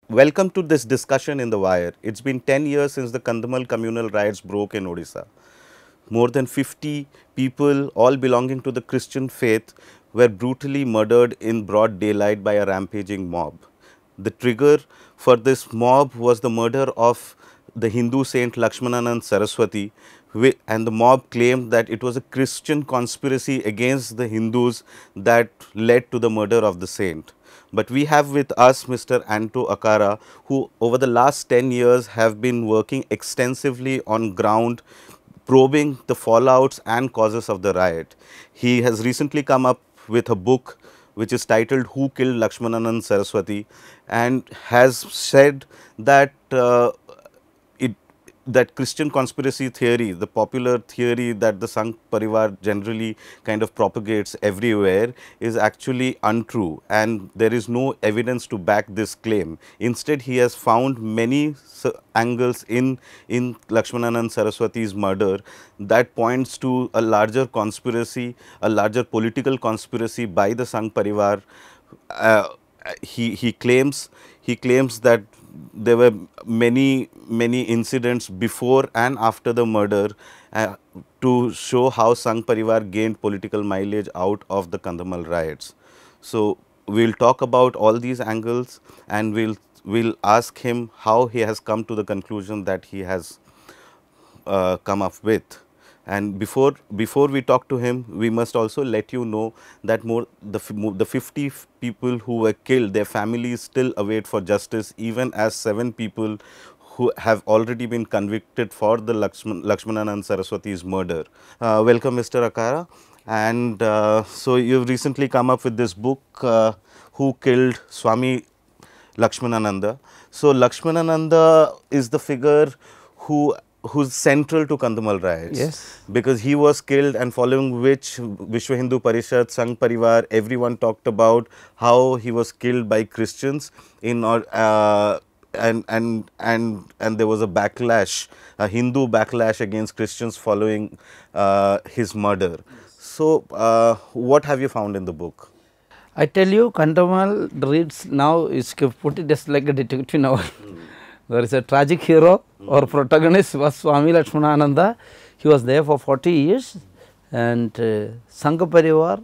Welcome to this discussion in the Wire. It's been 10 years since the Kandhamal communal riots broke in Odisha. More than 50 people, all belonging to the Christian faith, were brutally murdered in broad daylight by a rampaging mob. The trigger for this mob was the murder of the Hindu saint Lakshmananand Saraswati, and the mob claimed that it was a Christian conspiracy against the Hindus that led to the murder of the saint. But we have with us Mr. Anto Akkara, who over the last 10 years have been working extensively on ground, probing the fallouts and causes of the riot. He has recently come up with a book which is titled Who Killed Lakshmananand Saraswati, and has said that that Christian conspiracy theory, the popular theory that the Sangh Parivar generally kind of propagates everywhere, is actually untrue, and there is no evidence to back this claim. Instead, he has found many angles in Lakshmananand Saraswati's murder that points to a larger conspiracy, a larger political conspiracy by the Sangh Parivar. He claims that there were many incidents before and after the murder to show how Sangh Parivar gained political mileage out of the Kandhamal riots. So, we will talk about all these angles, and we'll ask him how he has come to the conclusion that he has come up with. And before we talk to him, we must also let you know that the 50 people who were killed, their families still await for justice, even as 7 people who have already been convicted for the Lakshmananand Saraswati's murder. Welcome, Mr. Akkara. And so you've recently come up with this book, Who Killed Swami Lakshmanananda. So Lakshmanananda is the figure who's central to Kandhamal riots. Yes. Because he was killed, and following which Vishwa Hindu Parishad, Sangh Parivar, everyone talked about how he was killed by Christians and there was a backlash, a Hindu backlash against Christians following his murder. So, what have you found in the book? I tell you, Kandhamal reads now is put it just like a detective novel. There is a tragic hero or protagonist was Swami Lakshmanananda. He was there for 40 years, and Sangh Parivar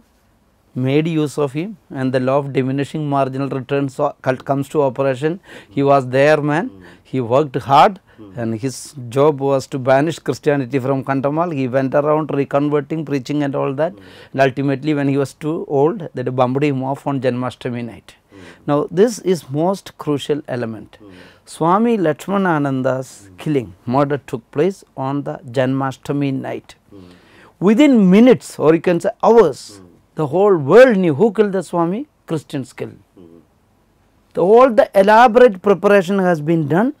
made use of him, and the law of diminishing marginal returns comes to operation. He was their man. He worked hard, and his job was to banish Christianity from Kandhamal. He went around reconverting, preaching and all that, and ultimately when he was too old, they bumped him off on Janmashtami night. Now, this is most crucial element. Swami Lakshmanananda's killing, murder took place on the Janmashtami night. Within minutes, or you can say hours, the whole world knew who killed the Swami. Christians killed. The elaborate preparation has been done,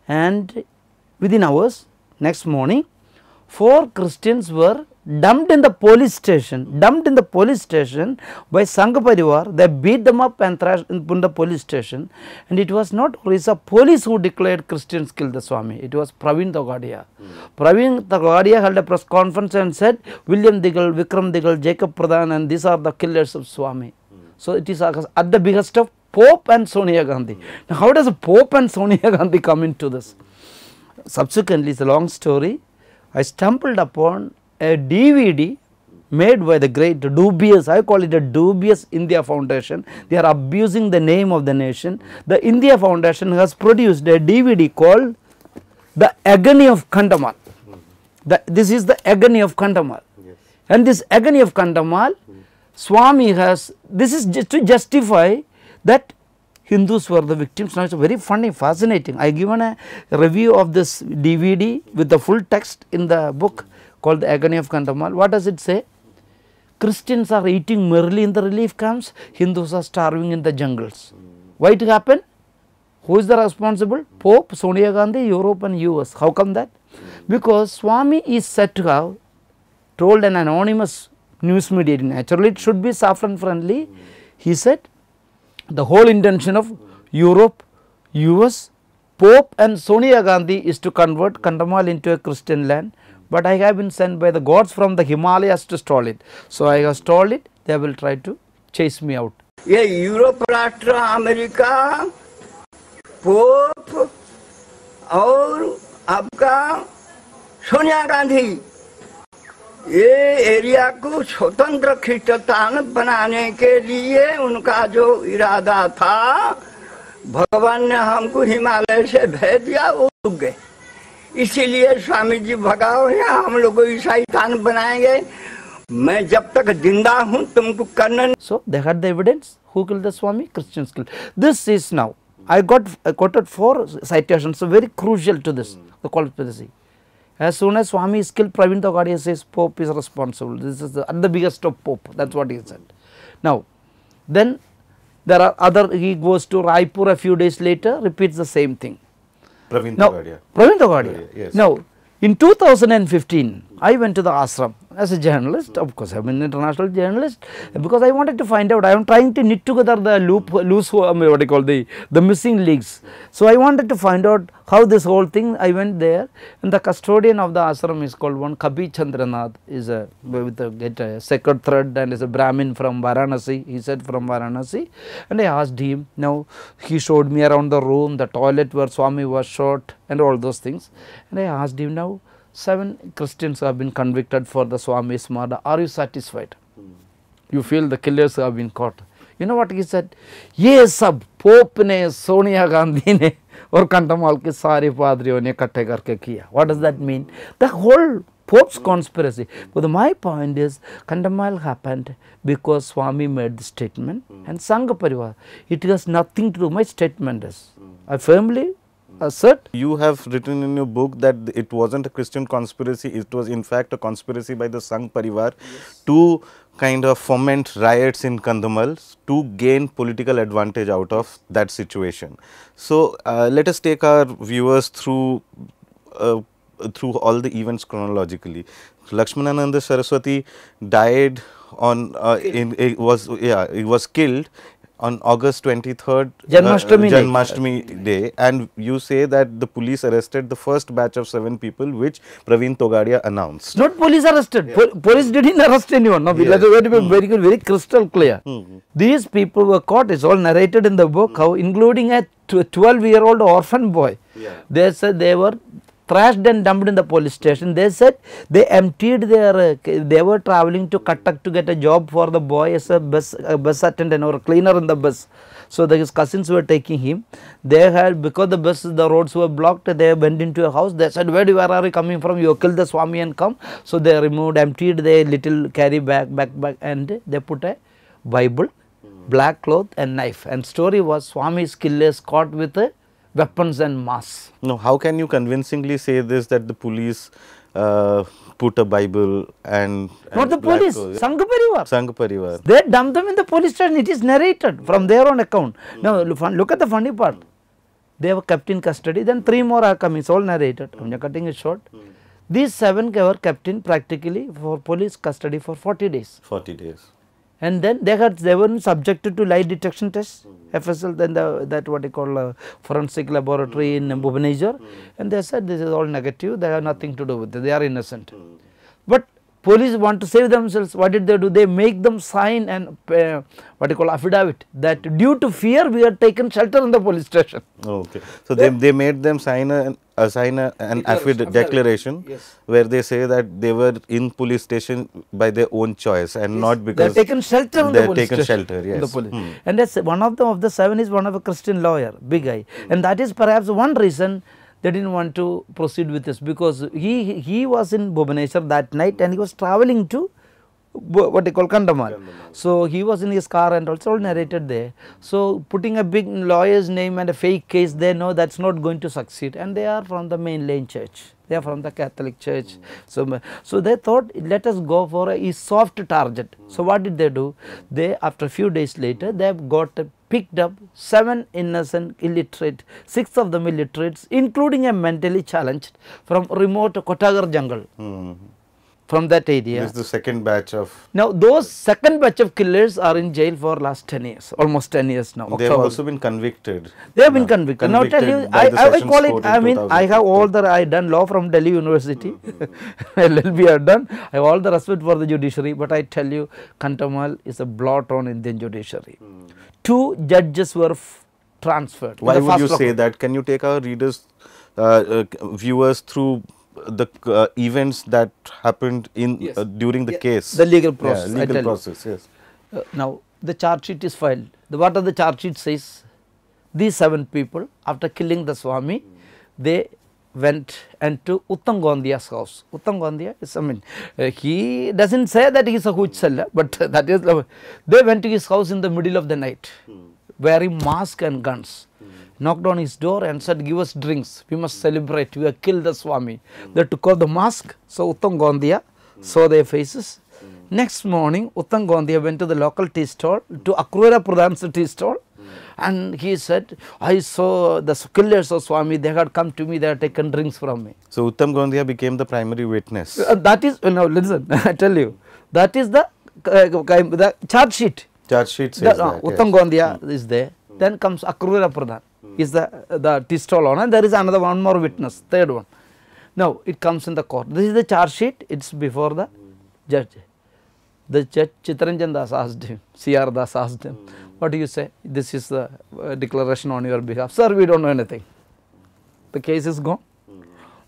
and within hours, next morning, 4 Christians were dumped in the police station, by Sangh Parivar. They beat them up and thrashed in the police station, and it was not Orissa police who declared Christians killed the Swami. It was Praveen Togadia. Praveen Togadia held a press conference and said, William Diggle, Vikram Diggle, Jacob Pradhan, and these are the killers of Swami. So, it is at the behest of Pope and Sonia Gandhi. Now, how does a Pope and Sonia Gandhi come into this? Subsequently, it's a long story. I stumbled upon a DVD made by the great dubious, I call it a dubious India Foundation. They are abusing the name of the nation. The India Foundation has produced a DVD called The Agony of Kandhamal. This is the agony of Kandhamal. Yes. And this agony of Kandhamal, Swami has, this is just to justify that Hindus were the victims. Now, it is very funny, fascinating. I given a review of this DVD with the full text in the book called The Agony of Kandhamal. What does it say? Christians are eating merrily in the relief camps, Hindus are starving in the jungles. Why it happened? Who is the responsible? Pope, Sonia Gandhi, Europe and US. How come that? Because Swami is said to have told an anonymous news media, naturally it should be saffron friendly. He said, the whole intention of Europe, US, Pope and Sonia Gandhi is to convert Kandhamal into a Christian land, but I have been sent by the gods from the Himalayas to stall it. So, I have stalled it, they will try to chase me out. ये Europe राष्ट्र America pope और आपका सोनिया गांधी ये area को स्वतंत्र खींचतान बनाने के लिए उनका जो इरादा था, भगवान ने हमको हिमालय से भेज दिया, वो रुक गए। इसीलिए स्वामी जी भगाओ या हम लोग को ईसाई तान बनाएंगे, मैं जब तक जिंदा हूँ तुमको करना। So they had the evidence. Who killed the Swami? Christians killed. This is now. I quoted 4 citations, so very crucial to this, the conspiracy. As soon as Swami is killed, Praveen Togadia says Pope is responsible. This is the biggest of Pope. That's what he said. Now, then there are other. He goes to Raipur a few days later, repeats the same thing. Praveen Togadia. Praveen Togadia. Yes. Now, in 2015, I went to the ashram as a journalist. Of course, I am an international journalist, because I wanted to find out. I am trying to knit together the loose what do you call the missing links. So I wanted to find out how this whole thing. I went there, and the custodian of the ashram is called one Kabir Chandranath. Is a with a sacred thread, and is a Brahmin from Varanasi. He said from Varanasi, and I asked him. Now he showed me around the room, the toilet where Swami was shot, and all those things. And I asked him, now 7 Christians have been convicted for the Swami's murder. Are you satisfied? You feel the killers have been caught. You know what he said? ये सब pope ने, सोनिया गांधी ने और कंठमाल के सारे पादरियों ने इकट्ठे करके किया. What does that mean? The whole Pope's conspiracy. But my point is, Kandhamal happened because Swami made the statement, and Sangha Parivar. It has nothing to do. My statement is, I firmly assert. You have written in your book that it wasn't a Christian conspiracy, it was in fact a conspiracy by the Sangh Parivar to kind of foment riots in Kandhamal to gain political advantage out of that situation. So, let us take our viewers through all the events chronologically. Lakshmanananda Saraswati died on he was killed on August 23rd, Janmashtami day, and you say that the police arrested the first batch of 7 people which Praveen Togadia announced. Not police arrested, police didn't arrest anyone. No, let us be very good, very crystal clear. These people were caught, it's all narrated in the book, how including a 12-year-old orphan boy. They said they were thrashed and dumped in the police station. They said they emptied their, they were traveling to Cuttack to get a job for the boy as a bus attendant or a cleaner in the bus. So his cousins were taking him. They had, because the roads were blocked, they went into a house. They said, where are you coming from? You killed the Swami and come. So they removed, emptied their little carry bag, and they put a Bible, black cloth and knife. And story was Swami's killers caught with weapons and mass. No, how can you convincingly say this, that the police put a Bible and not the police, Sangha Parivar. Sangha Parivar. They dumped them in the police station. It is narrated from their own account. Now look at the funny part. They were kept in custody. Then 3 more are coming. It's all narrated. I'm cutting it short. These 7 were kept in practically for police custody for 40 days. 40 days. And then they were subjected to lie detection tests, FSL, then that what you call forensic laboratory in Bhubaneswar, and they said this is all negative, they have nothing to do with it, they are innocent. But police want to save themselves. What did they do? They make them sign an what you call affidavit that due to fear we had taken shelter in the police station. Okay. So they made them sign an affidavit declaration, where they say that they were in police station by their own choice and not because they are taken shelter in the police taken station. shelter. Yes. The police. And that's one of the 7 is one of a Christian lawyer, big guy, and that is perhaps one reason they didn't want to proceed with this, because he was in Bhubaneswar that night and he was traveling to what they call Kandhamal. So he was in his car and also all narrated there. So putting a big lawyer's name and a fake case, they know that's not going to succeed, and they are from the mainline church. They are from the Catholic church. So they thought, let us go for a soft target. So what did they do? They, after a few days later, they have picked up 7 innocent illiterate, 6 of them illiterates, including a mentally challenged from remote Kotagar jungle. From that area. This is the second batch of. Now those second batch of killers are in jail for last 10 years, almost 10 years now. They have also been convicted. They have been convicted. Now tell you, I call it, I mean, I have all I done law from Delhi University, LLB I have done, I have all the respect for the judiciary, but I tell you, Kandhamal is a blot on Indian judiciary. 2 judges were transferred. Why would you say that? Can you take our readers, viewers through the events that happened in during the case? The legal process. Yeah, legal process, yes. Now, the charge sheet is filed. What of the charge sheet says? These 7 people, after killing the Swami, they went into Uttam Gondia's house. Uttam Gondia is, I mean, he does not say that he is a huge seller, but that is, they went to his house in the middle of the night, wearing mask and guns. Knocked on his door and said, give us drinks, we must celebrate, we have killed the Swami. They took off the mask, so Uttam Gondia saw their faces. Next morning, Uttam Gondia went to the local tea stall, to Akkara Pradhan's tea stall, and he said, I saw the killers of Swami, they had come to me, they had taken drinks from me. So, Uttam Gondia became the primary witness. That is, now listen, I tell you, that is the charge sheet. Charge sheet says that. Uttam Gondia is there, then comes Akkara Pradhan, is the tea stall owner, there is another one more witness, third one. Now, it comes in the court. This is the charge sheet, it is before the judge. The judge Chittaranjan Das asked him, C.R. Das asked him, what do you say? This is the declaration on your behalf. Sir, we do not know anything. The case is gone.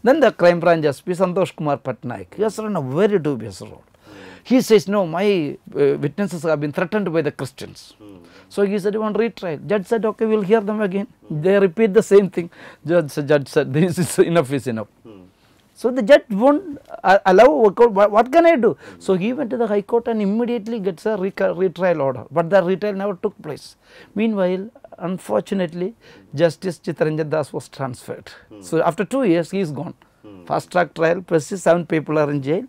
Then the crime branch SP Santosh Kumar Patnaik, he has run a very dubious role. He says, no, my witnesses have been threatened by the Christians. So he said, you want retrial? Judge said, okay, we will hear them again. They repeat the same thing. Judge said, this is enough is enough. So the judge won't allow workout. What can I do? So he went to the High Court and immediately gets a retrial order. But the retrial never took place. Meanwhile, unfortunately, Justice Chittaranjan Das was transferred. So after 2 years, he is gone. Fast track trial, persists, 7 people are in jail.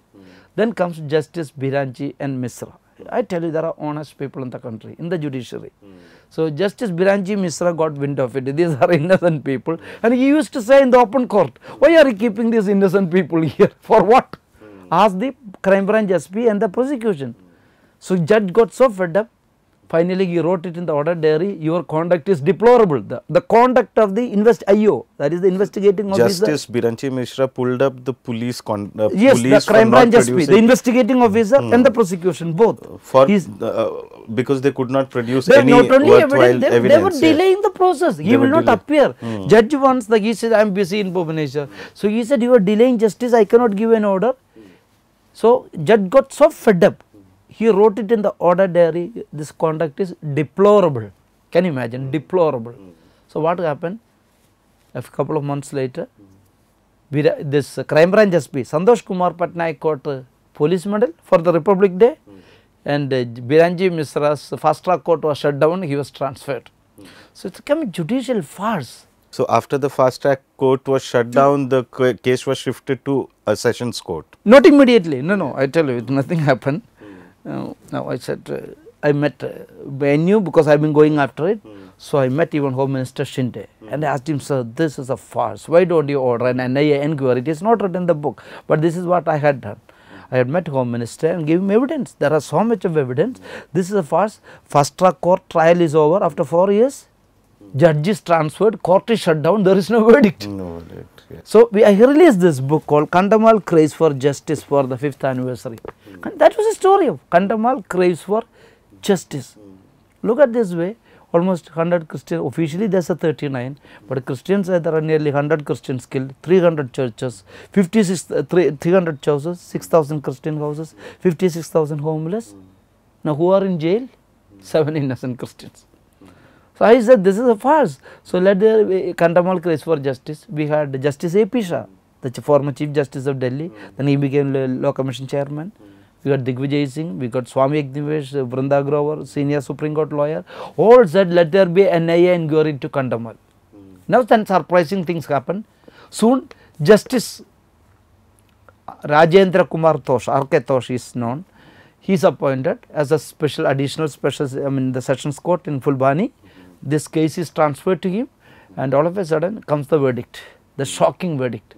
Then comes Justice Biranji and Misra. I tell you, there are honest people in the country, in the judiciary. So Justice Biranji Misra got wind of it. These are innocent people. And he used to say in the open court, why are you keeping these innocent people here? For what? Ask the crime branch SP and the prosecution. So judge got so fed up. Finally, he wrote it in the order diary, your conduct is deplorable. The conduct of the IO, that is the investigating officer. Justice Biranji Mishra pulled up the police yes, the crime branch SP, the investigating officer and the prosecution, both. For because they could not produce any worthwhile evidence. They were delaying the process. He will not appear. Judge wants, he said, I am busy in Bhubaneswar. So he said, you are delaying justice, I cannot give an order. So judge got so fed up. He wrote it in the order diary, this conduct is deplorable. Can you imagine? Deplorable. So what happened? A couple of months later, this crime branch SP, Santosh Kumar Patnaik got a police medal for the Republic Day, and Biranji Misra's fast track court was shut down, he was transferred. So it became a judicial farce. So after the fast track court was shut down, the case was shifted to a sessions court? Not immediately, no, I tell you, nothing happened. Now I said, I met, I knew because I have been going after it. So I met even Home Minister Shinde and I asked him, sir, this is a farce. Why don't you order an NIA inquiry? It is not written in the book, but this is what I had done. I had met Home Minister and gave him evidence. There are so much of evidence. This is a farce. Fast track court trial is over after 4 years. Judge is transferred, court is shut down, there is no verdict. No verdict, yes. So I released this book called Kandhamal Craves for Justice for the 5th anniversary. And that was the story of Kandhamal Craves for Justice. Look at this way, almost 100 Christians, officially there is a 39, but Christians say there are nearly 100 Christians killed, 300 churches, 300 churches, 6,000 Christian houses, 56,000 homeless. Now who are in jail? 7 innocent Christians. So I said this is a farce. So let the Kandhamal Craves for Justice. We had Justice A.P. Shah, the former Chief Justice of Delhi, then he became Law Commission Chairman. We got Digvijay Singh, we got Swami Agnivesh, Vrunda Grover, senior Supreme Court lawyer, all said let there be an NIA inquiry into Kandhamal. Now then surprising things happen. Soon Justice Rajendra Kumar Tosh, R.K. Tosh is known, he is appointed as a the Sessions Court in Fulbani. This case is transferred to him and all of a sudden comes the verdict, the shocking verdict.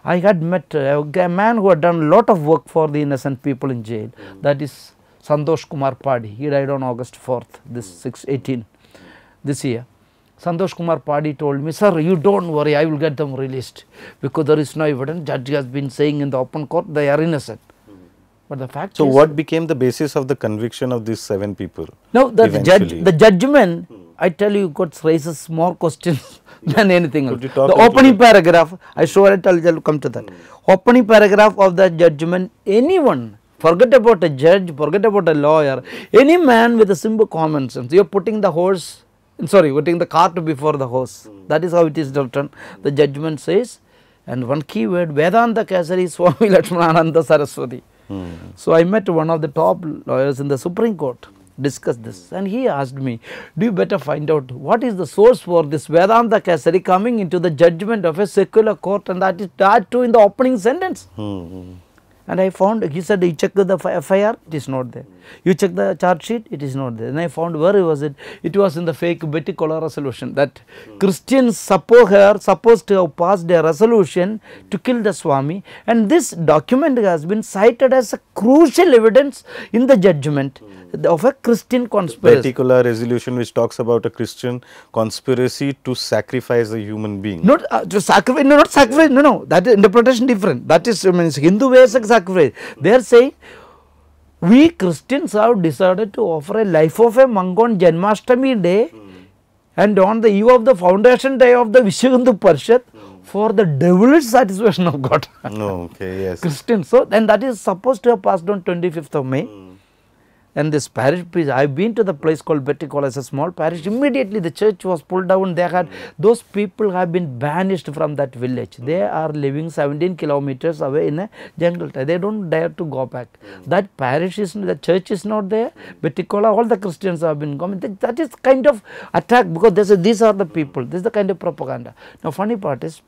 I had met a man who had done a lot of work for the innocent people in jail, that is Santosh Kumar Padi. He died on August 4th, this year. Santosh Kumar Padi told me, sir, you don't worry, I will get them released because there is no evidence. Judge has been saying in the open court they are innocent. But the fact so is, what became the basis of the conviction of these 7 people? No, the judgment I tell you, it raises more questions than anything else. Could you talk The into opening paragraph, I sure I'll come to that. Opening paragraph of the judgment, anyone, forget about a judge, forget about a lawyer, any man with a simple common sense, you are putting the horse, sorry, putting the cart before the horse. That is how it is written. The judgment says, and one key word, Vedanta Kesari Swami Lakshmanananda Saraswati. So I met one of the top lawyers in the Supreme Court, discussed this, and he asked me, do you better find out what is the source for this Vedanta Kesari coming into the judgment of a secular court, and that too in the opening sentence. And I found, he said, you check the FIR, it is not there. You check the charge sheet, it is not there. And I found, where was it? It was in the fake Betty Kola resolution, that Christians supposed to have passed a resolution to kill the Swami, and this document has been cited as a crucial evidence in the judgment of a Christian conspiracy. Particular resolution which talks about a Christian conspiracy to sacrifice a human being. Not to sacrifice, no, not sacrifice, no, that is interpretation different. That is, means Hindu ways of sacrifice. They are saying, we Christians have decided to offer a life of a monk on Janmashtami day and on the eve of the foundation day of the Vishwahindu Parishad for the devilish satisfaction of God. Okay, yes. Christians. So, then that is supposed to have passed on 25th of May. And this parish, I have been to the place called Betty Kola, as a small parish. Immediately the church was pulled down. They had, those people have been banished from that village. They are living 17 kilometers away in a jungle. They don't dare to go back. That parish is, the church is not there. Betty Kola, all the Christians have been coming. That is kind of attack, because they say these are the people. This is the kind of propaganda. Now funny part is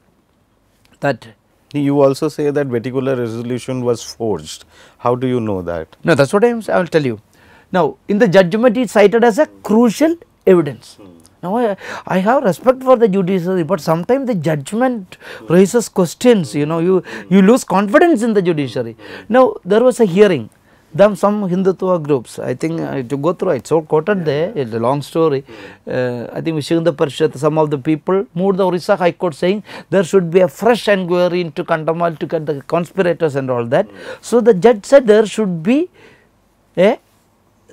that. You also say that particular resolution was forged. How do you know that? No, that is what I will tell you. Now, in the judgment it is cited as a crucial evidence. Now, I have respect for the judiciary, but sometimes the judgment raises questions, you know, you lose confidence in the judiciary. Now, there was a hearing, some Hindutva groups, I think to go through it, so quoted there, it's a long story. I think Vishwahindu Parishad, some of the people moved the Orissa High Court saying there should be a fresh inquiry into Kandhamal to get the conspirators and all that. So, the judge said there should be a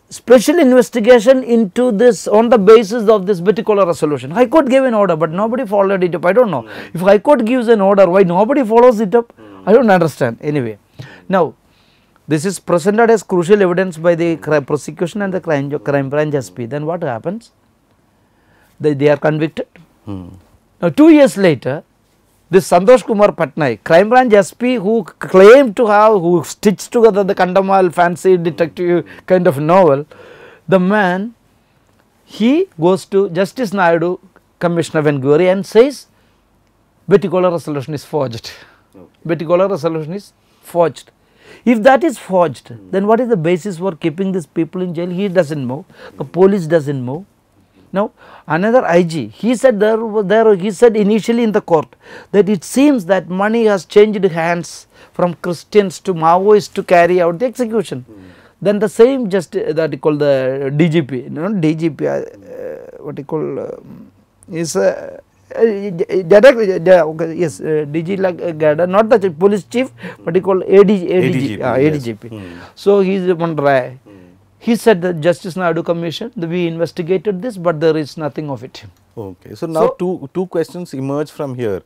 special investigation into this on the basis of this Betty Kola resolution. High Court gave an order, but nobody followed it up. I don't know. If High Court gives an order, why nobody follows it up? I don't understand. Anyway, now this is presented as crucial evidence by the prosecution and the crime branch SP. Then what happens? They are convicted. Now 2 years later, this Santosh Kumar Patnaik, crime branch SP, who claimed to have, who stitched together the Kandhamal fancy detective kind of novel, the man, he goes to Justice Naidu, Commissioner of Inquiry, and says Betty Kola resolution is forged. Betty Kola resolution is forged. If that is forged, then what is the basis for keeping these people in jail? He does not move, the police does not move. Now, another IG, he said he said initially in the court that it seems that money has changed hands from Christians to Maoists to carry out the execution. Then the same that you call the DGP, not DGP, what you call is yes, DG like not the police chief, but he called ADGP. Yes. So he is one Rai. He said the Justice Naidu Commission, we investigated this, but there is nothing of it. Okay. So, now two questions emerge from here,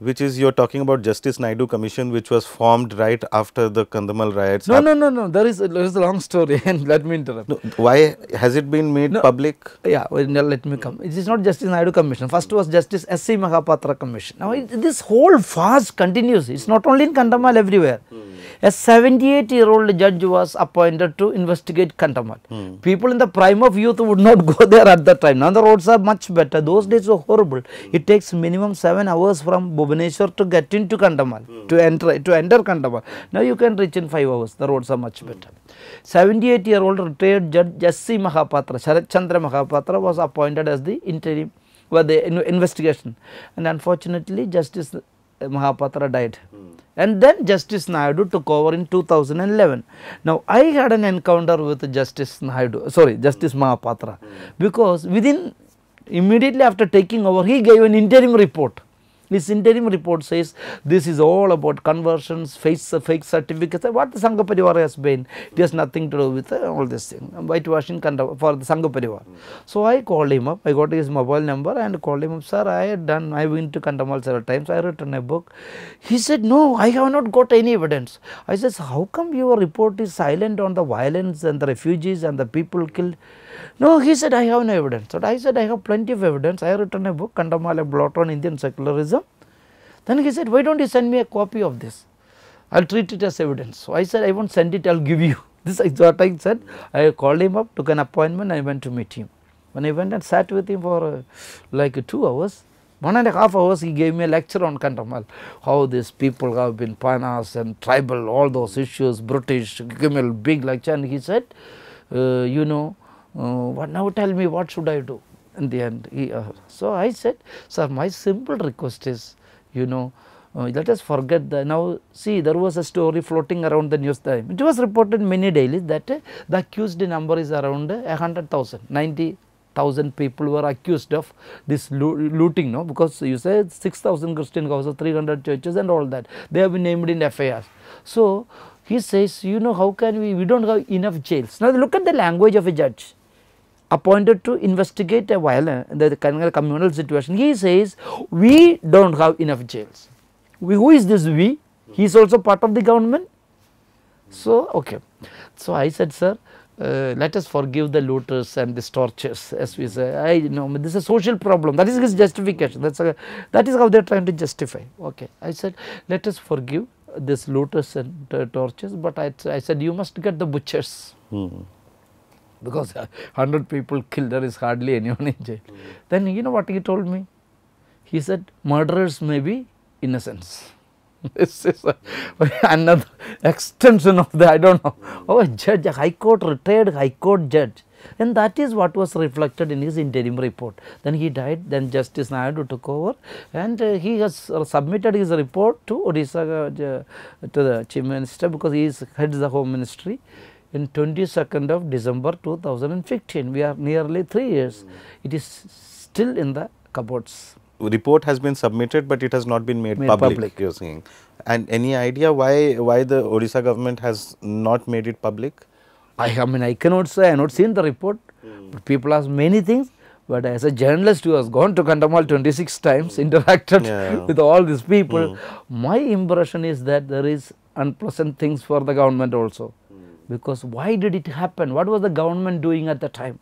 which is you are talking about Justice Naidu Commission, which was formed right after the Kandhamal riots. No, there is a long story, and let me interrupt. No, why has it been made public? Yeah, well, let me come. It is not Justice Naidu Commission. First was Justice S.C. Mahapatra Commission. Now, this whole farce continues. It is not only in Kandhamal, everywhere. A 78-year-old judge was appointed to investigate Kandhamal. People in the prime of youth would not go there at that time. Now the roads are much better. Those days were horrible. It takes minimum 7 hours from Bhubaneswar to get into Kandhamal, to enter Kandhamal. Now you can reach in 5 hours. The roads are much better. 78-year-old retired judge S.C. Mahapatra, Sharat Chandra Mahapatra, was appointed as the interim, the investigation, and unfortunately Justice Mahapatra died. And then Justice Naidu took over in 2011. Now, I had an encounter with Justice Mahapatra, because immediately after taking over, he gave an interim report This interim report says this is all about conversions, fake certificates, what the Sangha Parivar has been. It has nothing to do with all this thing, whitewashing for the Sangha Parivar. So I called him up, I got his mobile number and called him up, sir, I went to Kandhamal several times, I written a book. He said, no, I have not got any evidence. I said, how come your report is silent on the violence and the refugees and the people killed? No, he said, I have no evidence. So I said, I have plenty of evidence. I have written a book, Kandhamal, a blot on Indian secularism. Then he said, why don't you send me a copy of this? I will treat it as evidence. So I said, I won't send it, I will give you. This is what I said. I called him up, took an appointment, I went to meet him. When I went and sat with him for like 2 hours, 1.5 hours, he gave me a lecture on Kandhamal, how these people have been Panas and tribal, all those issues, British, gave me a big lecture, and he said, you know, now tell me what should I do in the end. So I said, sir, my simple request is, you know, let us forget the, now see, there was a story floating around the news time. It was reported many dailies that the accused number is around 100,000, 90,000 people were accused of this looting, no, because you said 6,000 Christian houses, 300 churches and all that, they have been named in FIRs. So he says, you know, how can we do not have enough jails. Now look at the language of a judge appointed to investigate a violent, the communal situation. He says, we do not have enough jails. Who is this we? He is also part of the government. So, okay. So I said, sir, let us forgive the looters and the torturers, as we say. I know this is a social problem. That is his justification. That is how they are trying to justify. Okay. I said, let us forgive this looters and torturers, but I said, you must get the butchers. Because 100 people killed, there is hardly anyone in jail. Then you know what he told me? He said, murderers may be innocents. This is another extension of the, I do not know. Oh, a judge, a high court, retired high court judge. And that is what was reflected in his interim report. Then he died, then Justice Naidu took over, and he has submitted his report to Odisha, to the Chief Minister, because he heads the Home Ministry. In 22nd of December 2015, we are nearly 3 years, it is still in the cupboards. Report has been submitted, but it has not been made public, you are saying. And any idea why the Odisha government has not made it public? I mean, I cannot say, I have not seen the report, but people ask many things. But as a journalist who has gone to Kandhamal 26 times, interacted with all these people, my impression is that there is unpleasant things for the government also. Because why did it happen? What was the government doing at the time?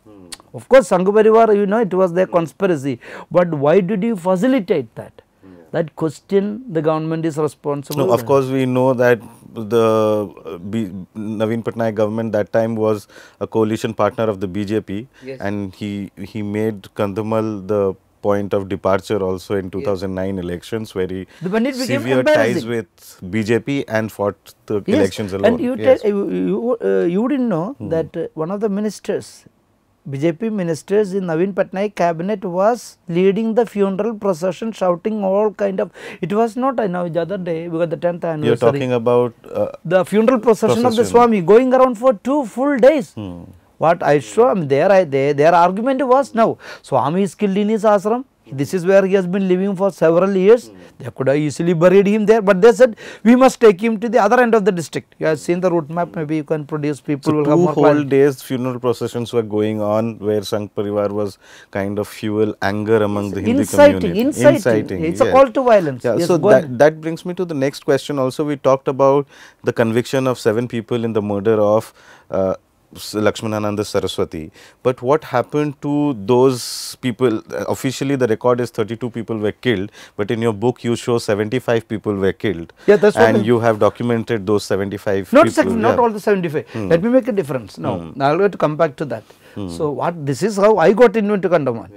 Of course, Sangha Parivar, you know, it was their conspiracy, but why did you facilitate that? That question the government is responsible. No, of course, we know that the Naveen Patnaik government that time was a coalition partner of the BJP, and he made Kandhamal the point of departure also in 2009 elections, where he severe ties with BJP and fought the elections alone. And you didn't know that one of the ministers, BJP ministers in Naveen Patnaik cabinet, was leading the funeral procession, shouting all kind of, it was not, I know, the other day, because the 10th anniversary. You are talking about the funeral procession of the Swami, going around for 2 full days. What I show, I mean, their argument was, no, Swami is killed in his ashram, this is where he has been living for several years, they could have easily buried him there, but they said, we must take him to the other end of the district. You have seen the route map, maybe you can produce, people will have more. 2 whole days funeral processions were going on, where Sangh Parivar was kind of fuel anger among the Hindu community. Inciting. It's a call to violence. Yeah, so that brings me to the next question also. We talked about the conviction of 7 people in the murder of Lakshmanananda Saraswati, but what happened to those people? Officially the record is 32 people were killed, but in your book you show 75 people were killed. Yeah, that's what. And you have documented those 75 people. Not all the 75. Let me make a difference. No, I will have to come back to that. So this is how I got into Kandhamal.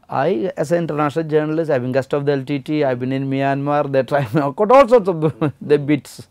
I, as an international journalist, I have been guest of the LTT, I have been in Myanmar, they try me out, all sorts of the bits.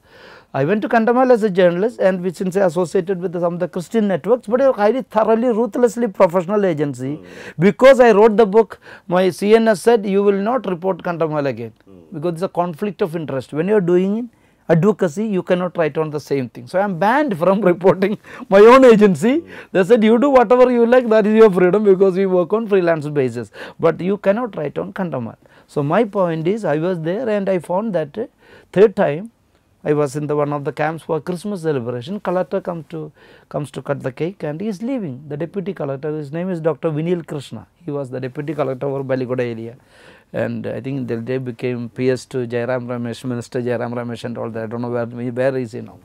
I went to Kandhamal as a journalist, and since I associated with some of the Christian networks, but a highly thoroughly, ruthlessly professional agency. Because I wrote the book, my CNS said, you will not report Kandhamal again, because it is a conflict of interest. When you are doing advocacy, you cannot write on the same thing. So, I am banned from reporting my own agency. They said you do whatever you like, that is your freedom, because we work on freelance basis, but you cannot write on Kandhamal. So, my point is, I was there and I found that third time I was in the one of the camps for Christmas celebration. Collector comes to cut the cake and he is leaving. The deputy collector, his name is Dr. Vinil Krishna. He was the deputy collector over Baligoda area, and I think they became PS to Jairam Ramesh, Minister Jairam Ramesh and all that. I don't know where is he now.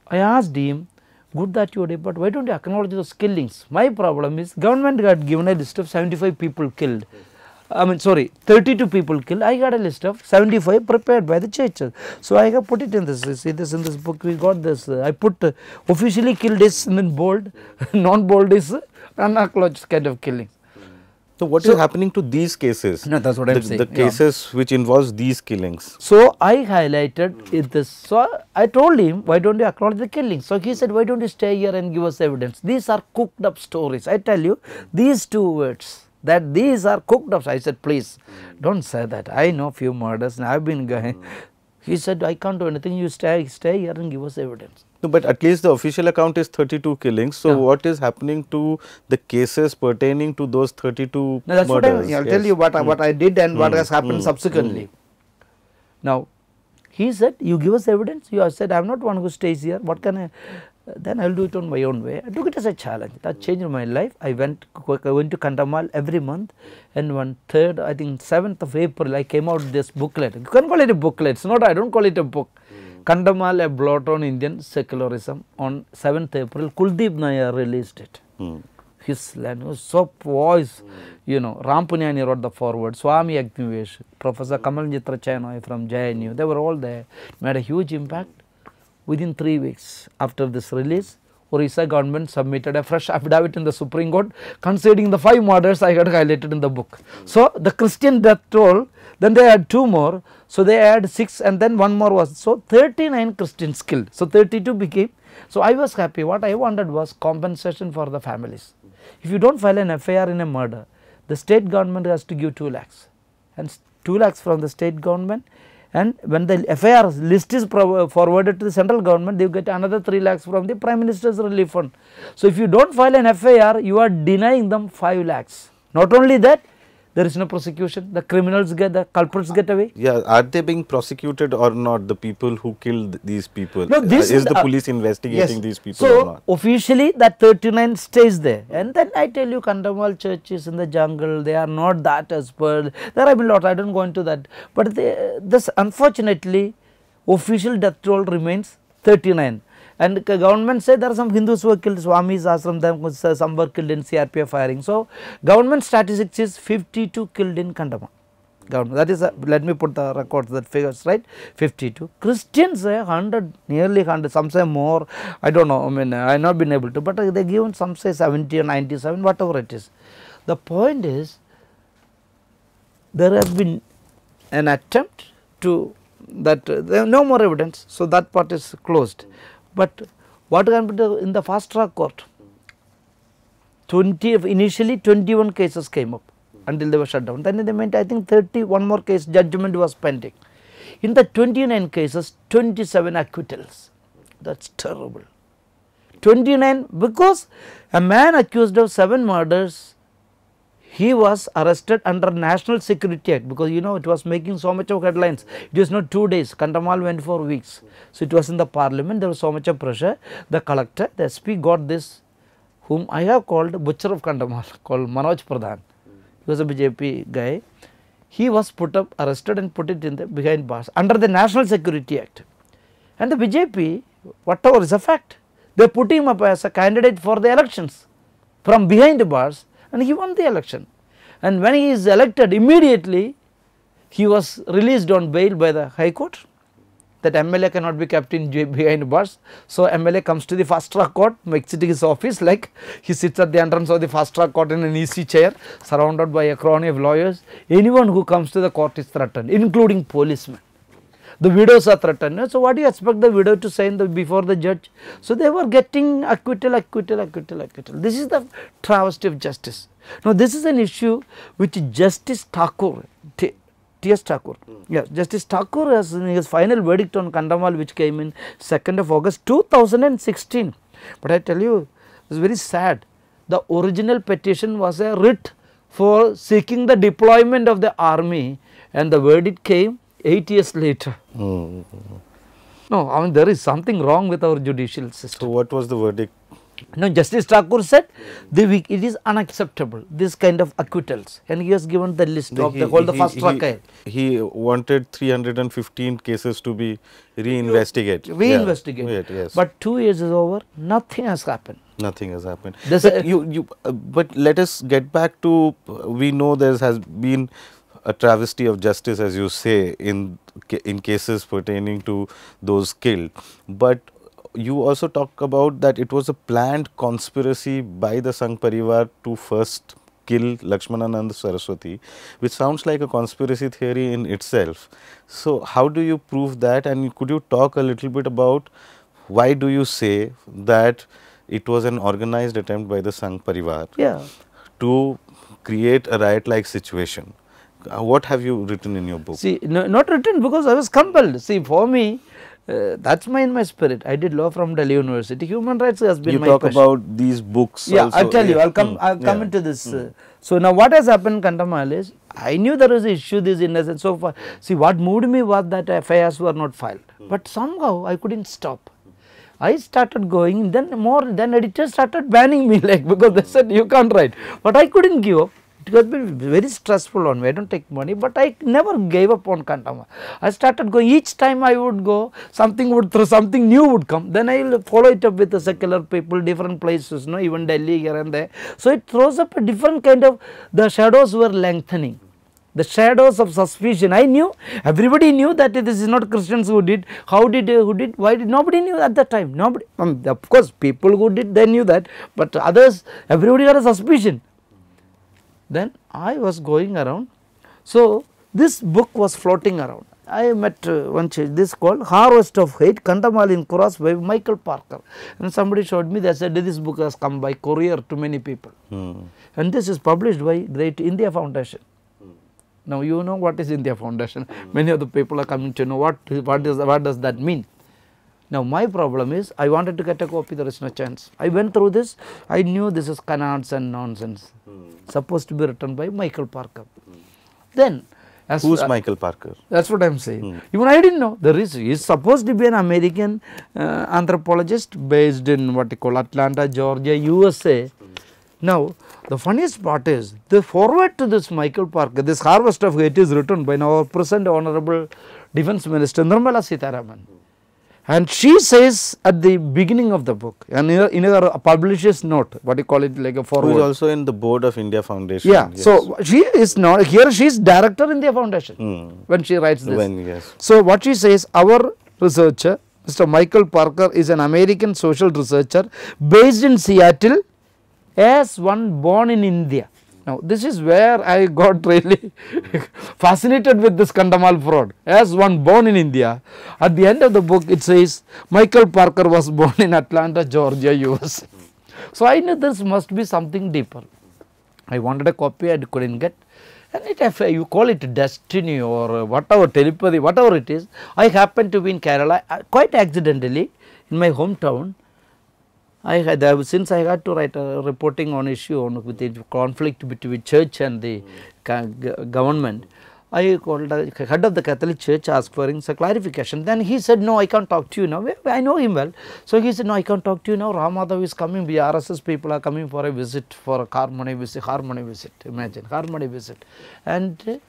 I asked him, good that you did, but why don't you acknowledge those killings? My problem is, government had given a list of 75 people killed. I mean, sorry, 32 people killed. I got a list of 75 prepared by the churches. So, I have put it in this. You see this in this book. We got this. I put officially killed is in bold, non-bold is unacknowledged kind of killing. So, what is happening to these cases? No, that's what I am saying. The cases which involves these killings. So, I highlighted this. So, I told him, why don't you acknowledge the killing? So, he said, why don't you stay here and give us evidence? These are cooked up stories. I tell you, these two words, that these are cooked up. I said, please don't say that. I know few murders and I have been going. He said, I can't do anything. You stay here and give us evidence. No, but at least the official account is 32 killings. So, what is happening to the cases pertaining to those 32 now, that's murders? what I'll tell you what I did and what has happened subsequently. Now, he said, you give us evidence. You have said, I am not one who stays here. What can I? Then I will do it on my own way. I took it as a challenge. That changed my life. I went to Kandhamal every month, and one third, I think 7th of April, I came out with this booklet. You can call it a booklet. It's not. I don't call it a book. Kandhamal, a blot on Indian secularism. On 7th April, Kuldeep Nair released it. His language, so voice, you know, Rampunyani wrote the foreword, Swami Agnivesh, Professor Kamal Jitra Chenoy from JNU, they were all there, made a huge impact. Within 3 weeks after this release, Orissa government submitted a fresh affidavit in the Supreme Court conceding the 5 murders I had highlighted in the book. So, the Christian death toll, then they had 2 more, so they had 6 and then 1 more was, so 39 Christians killed. So, 32 became, so I was happy. What I wanted was compensation for the families. If you do not file an FIR in a murder, the state government has to give 2 lakhs and 2 lakhs from the state government, and when the FIR list is forwarded to the central government, they get another 3 lakhs from the Prime Minister's relief fund. So, if you do not file an FIR, you are denying them 5 lakhs. Not only that, there is no prosecution, the criminals get, the culprits get away. Yeah, are they being prosecuted or not, the people who killed these people? No, this is the police investigating these people or not? So, officially that 39 stays there, and then I tell you, Kandhamal churches in the jungle, they are not that as per, there have been lot, I do not go into that, but this unfortunately official death toll remains 39. And the government said there are some Hindus who were killed, Swamis, ashram, some were killed in CRPF firing. So, government statistics is 52 killed in Kandhamal. That is, let me put the records, that figures, right, 52. Christians say 100, nearly 100, some say more, I do not know, I mean, I have not been able to, but they given some say 70 or 97, whatever it is. The point is, there has been an attempt to that, there no more evidence, so that part is closed. But what happened in the fast track court? Initially 21 cases came up until they were shut down. Then they meant I think 31 more case judgment was pending. In the 29 cases, 27 acquittals. That is terrible. 29 because a man accused of 7 murders, he was arrested under National Security Act, because you know it was making so much of headlines. It was not 2 days, Kandhamal went for weeks. So, it was in the parliament, there was so much of pressure. The collector, the SP got this, whom I have called butcher of Kandhamal, called Manoj Pradhan. He was a BJP guy. He was put up, arrested and put it in the behind bars under the National Security Act. And the BJP, whatever is a fact, they put him up as a candidate for the elections from behind the bars, and he won the election. And when he is elected, immediately he was released on bail by the High Court, that MLA cannot be kept in behind bars. So, MLA comes to the fast track court, makes it his office, like he sits at the entrance of the fast track court in an easy chair, surrounded by a crony of lawyers. Anyone who comes to the court is threatened, including policemen. The widows are threatened. So, what do you expect the widow to say before the judge? So, they were getting acquittal, acquittal, acquittal, acquittal. This is the travesty of justice. Now, this is an issue which Justice Thakur T.S. Thakur. Yeah, Justice Thakur has his final verdict on Kandhamal, which came in 2nd of August 2016. But I tell you, it is very sad. The original petition was a writ for seeking the deployment of the army, and the verdict came 8 years later. No, I mean there is something wrong with our judicial system. So what was the verdict? No, Justice Thakur said it is unacceptable, this kind of acquittals, and he has given the list of the first trial. He wanted 315 cases to be reinvestigated. Reinvestigated. Yeah. Yes. But 2 years is over, nothing has happened. Nothing has happened. But let us get back to, we know there has been a travesty of justice, as you say, in cases pertaining to those killed. But you also talk about that it was a planned conspiracy by the Sangh Parivar to first kill Lakshmananand Saraswati, which sounds like a conspiracy theory in itself. So how do you prove that, and could you talk a little bit about why do you say that it was an organized attempt by the Sangh Parivar to create a riot-like situation? What have you written in your book? See, not written because I was compelled. See, for me, that's in my spirit. I did law from Delhi University. Human rights has been my passion. You talk about these books. Yeah, also. I'll tell you. I'll come into this. So now, what has happened, Kandhamal, is I knew there was an issue. This innocent. So far, see, what moved me was that FIRs were not filed, but somehow I couldn't stop. I started going. Then editors started banning me, like, because they said you can't write. But I couldn't give up. It has been very stressful on me. I don't take money, but I never gave up on Kandhamal. I started going. Each time I would go, something new would come. Then I will follow it up with the secular people, different places, even Delhi here and there. So it throws up a different kind of, the shadows were lengthening. The shadows of suspicion. I knew, everybody knew that this is not Christians who did. Who did, why did, nobody knew at that time. Nobody, of course, people who did, they knew that, but others, everybody had a suspicion. Then I was going around. So this book was floating around. I met one church, this called Harvest of Hate, Kandhamal in Cross by Michael Parker. And somebody showed me, they said this book has come by courier to many people. And this is published by Great India Foundation. Now you know what is India Foundation. Many of the people are coming to know what does that mean. Now my problem is, I wanted to get a copy, there is no chance. I went through this, I knew this is canards and nonsense, supposed to be written by Michael Parker. Then, who's Michael Parker? That's what I am saying. Even I didn't know. He is supposed to be an American anthropologist based in what you call Atlanta, Georgia, USA. Now, the funniest part is, the forward to this Michael Parker, this Harvest of Hate is written by our present Honorable Defense Minister Nirmala Sitharaman. And she says at the beginning of the book, and in her publisher's note, what you call it, like a forward. Who is also in the board of India Foundation. Yeah, yes. So she is not, here she is director in India Foundation when she writes this. So what she says, our researcher, Mr. Michael Parker, is an American social researcher based in Seattle as one born in India. Now this is where I got really fascinated with this Kandhamal fraud. As one born in India, at the end of the book it says Michael Parker was born in Atlanta, Georgia, US. So I knew this must be something deeper. I wanted a copy, I couldn't get. And you call it destiny or whatever, telepathy, whatever it is. I happened to be in Kerala quite accidentally in my hometown. Since I had to write a reporting on issue with the conflict between church and the government, I called the head of the Catholic Church, asked for a clarification. Then he said, no, I can't talk to you now. I know him well. So he said, no, I can't talk to you now. Ramadhav is coming, the RSS people are coming for a visit, for a harmony visit, imagine, harmony visit. And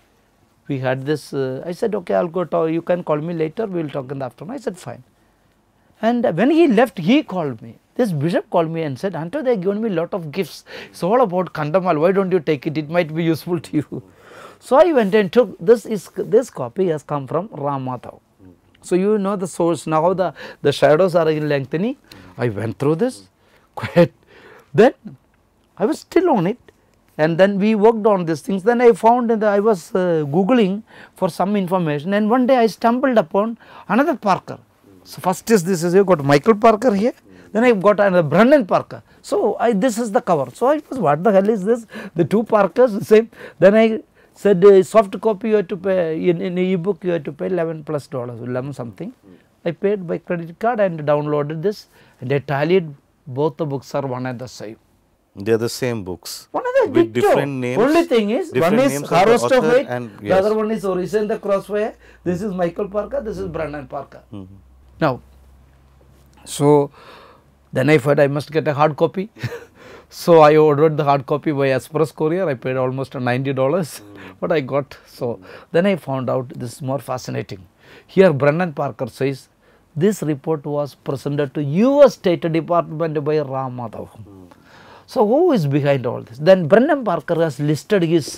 we had this, I said, okay, I'll go talk, you can call me later, we will talk in the afternoon. I said, fine. And when he left, he called me. This bishop called me and said, Anto, they have given me a lot of gifts. It's all about Kandhamal. Why don't you take it? It might be useful to you. So I went and took this copy has come from Ramadhav. So you know the source. Now the shadows are lengthening. I went through this quite. Then I was still on it. And then we worked on these things. Then I found that I was Googling for some information. And one day I stumbled upon another Parker. So first is this, you got Michael Parker here. Then I got another Brennan Parker. So this is the cover. So I was, what the hell is this? The two Parkers, the same. Then I said soft copy you have to pay, in e-book you have to pay $11+, 11 something. I paid by credit card and downloaded this, and I tallied both the books are one and the same. They are the same books. One of the with different names. Only thing is, one is Harvest of Hate, the yes. other one is Orisa in the Crossfire. This is Michael Parker, this is Brennan Parker. Now, so then I thought I must get a hard copy. So I ordered the hard copy by express courier. I paid almost $90, but I got. So then I found out this is more fascinating. Here Brennan Parker says this report was presented to US State Department by Ram Madhav. So who is behind all this? Then Brennan Parker has listed his,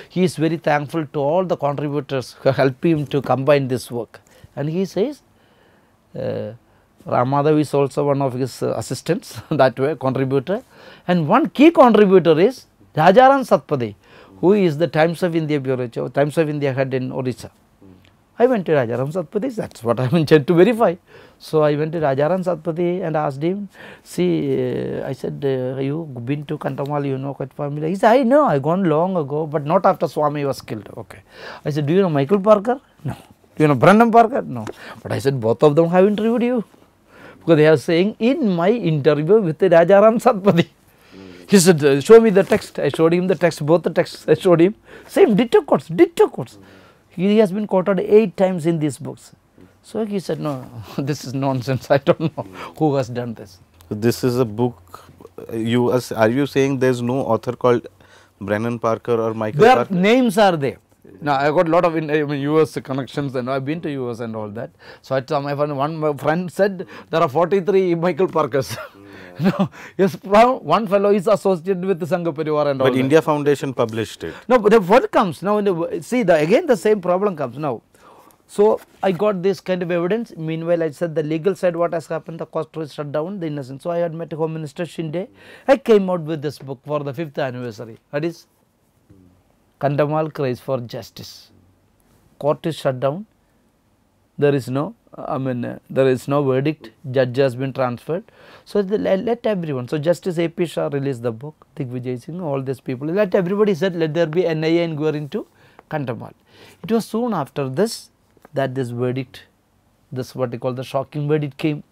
he is very thankful to all the contributors who helped him to combine this work. And he says, Ram Madhav is also one of his assistants, that way contributor. And one key contributor is Rajaram Satpathy, who is the Times of India Bureau, Times of India head in Orissa. I went to Rajaram Satpathy, that is what I intended to verify. So I went to Rajaram Satpathy and asked him, see, I said, you been to Kandhamal, you know quite familiar. He said, I know, I gone long ago, but not after Swami was killed. Okay. I said, do you know Michael Parker? No. Do you know Brennan Parker? No. But I said, both of them have interviewed you. Because they are saying, in my interview with Rajaram Satpathy. He said, show me the text. I showed him the text, both the texts I showed him. Same ditto quotes, ditto quotes. He has been quoted 8 times in these books. So he said, no, this is nonsense. I don't know who has done this. This is a book. Are you saying there is no author called Brennan Parker or Michael Their Parker? names are there. Now I got a lot of US connections and I've been to US and all that. So I told my friend said there are 43 Michael Parkers. No, yes, one fellow is associated with the Sangha Parivar and all. But India Foundation published it. No, but what comes now? See, again the same problem comes now. So I got this kind of evidence. Meanwhile, I said the legal side, what has happened, the court is shut down, the innocent. So I had met Home Minister Shinde. I came out with this book for the 5th anniversary. That is Kandhamal Cries for Justice. Court is shut down. There is no, there is no verdict. Judge has been transferred. So let everyone. So Justice A.P. Shah released the book. Digvijay Singh, all these people. Let everybody said, let there be NIA inquiry into Kandhamal. It was soon after this that this verdict, this what they call the shocking verdict came.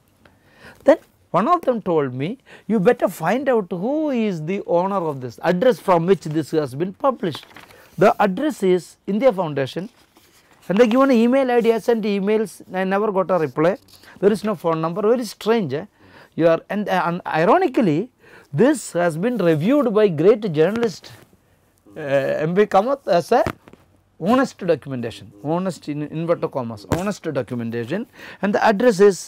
Then one of them told me, you better find out who is the owner of this address from which this has been published. The address is India Foundation, and they given an email ID. I sent emails, I never got a reply. There is no phone number, very strange. And ironically, this has been reviewed by great journalist M.B. Kamath as a honest documentation, honest in inverted commas, honest documentation, and the address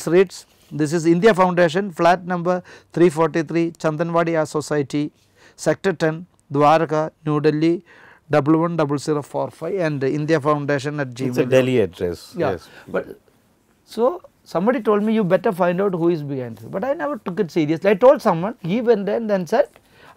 reads, this is India Foundation, flat number 343, Chandanwadi Society, sector 10, Dwarka, New Delhi, 110045, and India Foundation at Gmail. It's a Delhi address. Yeah. Yes. But so somebody told me you better find out who is behind it, but I never took it seriously. I told someone, he went and then said,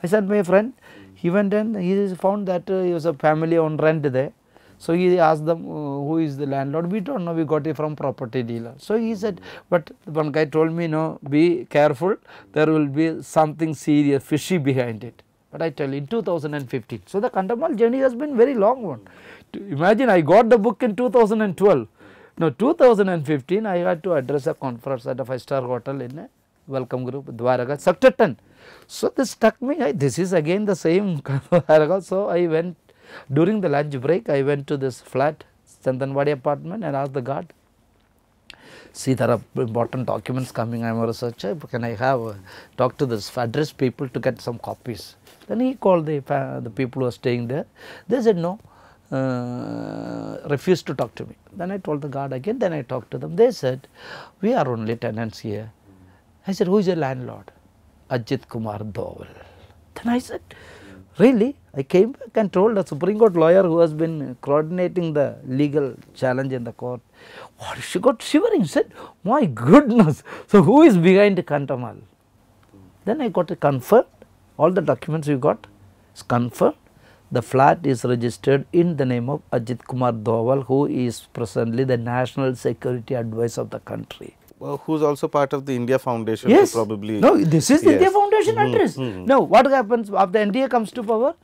I said, my friend, he went and he found that he was a family on rent there. So he asked them who is the landlord. We don't know, we got it from property dealer. So he said, but one guy told me, no, be careful, there will be something serious, fishy behind it. But I tell you, in 2015. So the Kandhamal journey has been very long one. Imagine I got the book in 2012. Now 2015 I had to address a conference at a 5-star hotel in a welcome group, Dwaraka, sector 10. So this struck me, this is again the same. So I went, during the lunch break, I went to this flat, Chandanwadi apartment, and asked the guard, see, there are important documents coming, I am a researcher, can I have, talk to this address people to get some copies. Then he called the people who are staying there. They said no, refused to talk to me. Then I told the guard again, then I talked to them. They said, we are only tenants here. I said, who is your landlord? Ajit Kumar Doval. Then I said, really? I came back and told the Supreme Court lawyer who has been coordinating the legal challenge in the court. What? She got shivering, said, my goodness, so who is behind Kandhamal? Then I got it confirmed, all the documents we got is confirmed. The flat is registered in the name of Ajit Kumar Doval, who is presently the National Security Advisor of the country. Well, who's also part of the India Foundation? Yes. So probably. No, this is the India Foundation address. Now, what happens after NDA comes to power?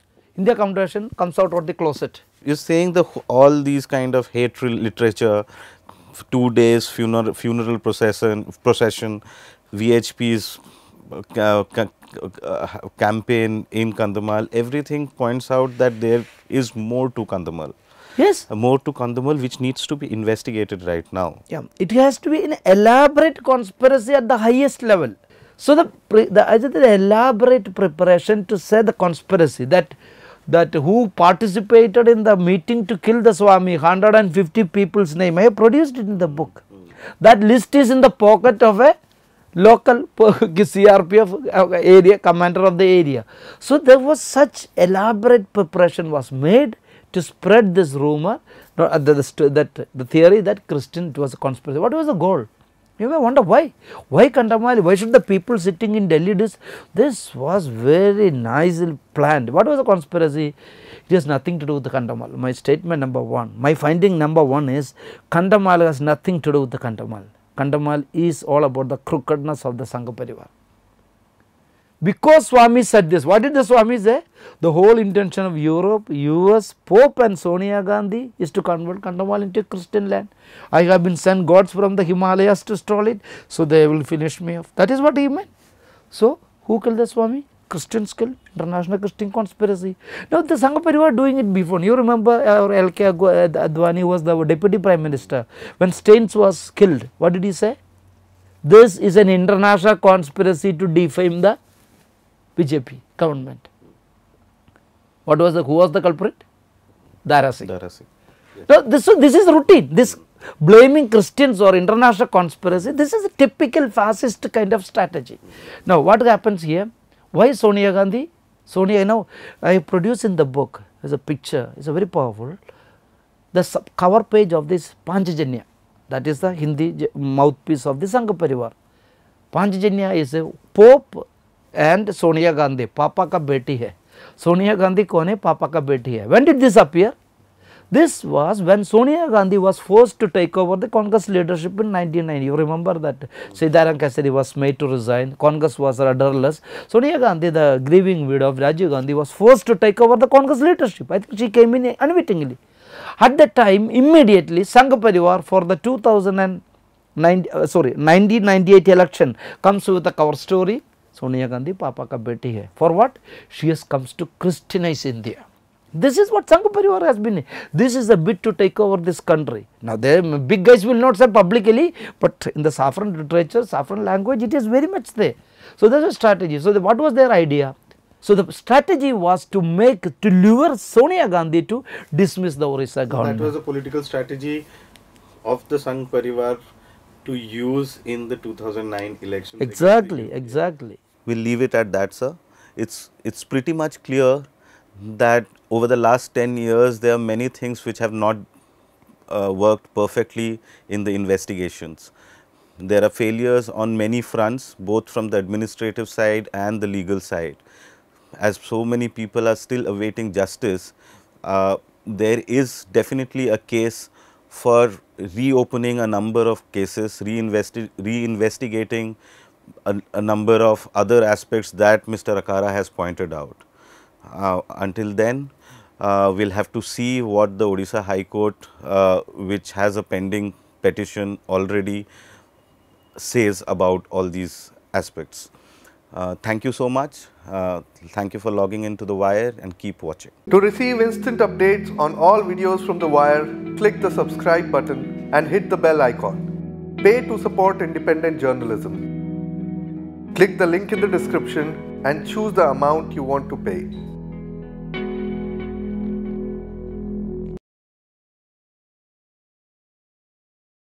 India Foundation comes out of the closet. You're saying all these kind of hate literature, 2 days funeral procession, VHP's campaign in Kandhamal, everything points out that there is more to Kandhamal. Yes. More to Kandhamal which needs to be investigated right now. Yeah, it has to be an elaborate conspiracy at the highest level. So the elaborate preparation to say the conspiracy that who participated in the meeting to kill the Swami, 150 people's name, I have produced it in the book. That list is in the pocket of a local CRPF area commander of the area. So there was such elaborate preparation was made to spread this rumor, the theory that Christian was a conspiracy. What was the goal? You may wonder why? Why Kandhamal? Why should the people sitting in Delhi do this? This was very nicely planned. What was the conspiracy? It has nothing to do with the Kandhamal. My statement number 1, my finding number 1 is Kandhamal has nothing to do with the Kandhamal. Kandhamal is all about the crookedness of the Sangha Parivar. Because Swami said this, what did the Swami say? The whole intention of Europe, US, Pope and Sonia Gandhi is to convert Kandhamal into Christian land. I have been sent gods from the Himalayas to stole it, so they will finish me off. That is what he meant. So, who killed the Swami? Christians killed, international Christian conspiracy. Now, the Sangha Parivar doing it before. You remember L.K. Advani was the deputy prime minister. When Staines was killed, what did he say? This is an international conspiracy to defame the BJP government. What was who was the culprit? Dara Singh. Yes. Now, this is routine. This blaming Christians or international conspiracy, this is a typical fascist kind of strategy. Now, what happens here? Why Sonia Gandhi? Sonia, I produce in the book as a picture, it's a very powerful. The cover page of this Panchajanya, that is the Hindi mouthpiece of the Sangha Parivar. Panchajanya is a Pope and Sonia Gandhi, Papa ka beti hai. Sonia Gandhi kaun hai? Papa ka beti hai. When did this appear? This was when Sonia Gandhi was forced to take over the Congress leadership in 1990. You remember that Sitaram Kesari was made to resign, Congress was rudderless. Sonia Gandhi, the grieving widow of Rajiv Gandhi, was forced to take over the Congress leadership. I think she came in unwittingly. At that time, immediately Sangha Parivar for the 1998 election comes with a cover story. Sonia Gandhi, Papa ka beti hai. For what? She has comes to Christianize India. This is what Sangha Parivar has been. This is a bid to take over this country. Now, the big guys will not say publicly, but in the saffron literature, saffron language, it is very much there. So, there is a strategy. So, what was their idea? So, the strategy was to lure Sonia Gandhi to dismiss the Orissa government. That was a political strategy of the Sangh Parivar to use in the 2009 election. Exactly. We'll leave it at that, sir. It's pretty much clear that over the last 10 years, there are many things which have not worked perfectly in the investigations. There are failures on many fronts, both from the administrative side and the legal side. As so many people are still awaiting justice, there is definitely a case for reopening a number of cases, reinvestigating a number of other aspects that Mr. Akkara has pointed out. Until then, we'll have to see what the Odisha High Court, which has a pending petition already, says about all these aspects. Thank you so much. Thank you for logging into The Wire and keep watching. To receive instant updates on all videos from The Wire, click the subscribe button and hit the bell icon. Pay to support independent journalism. Click the link in the description and choose the amount you want to pay.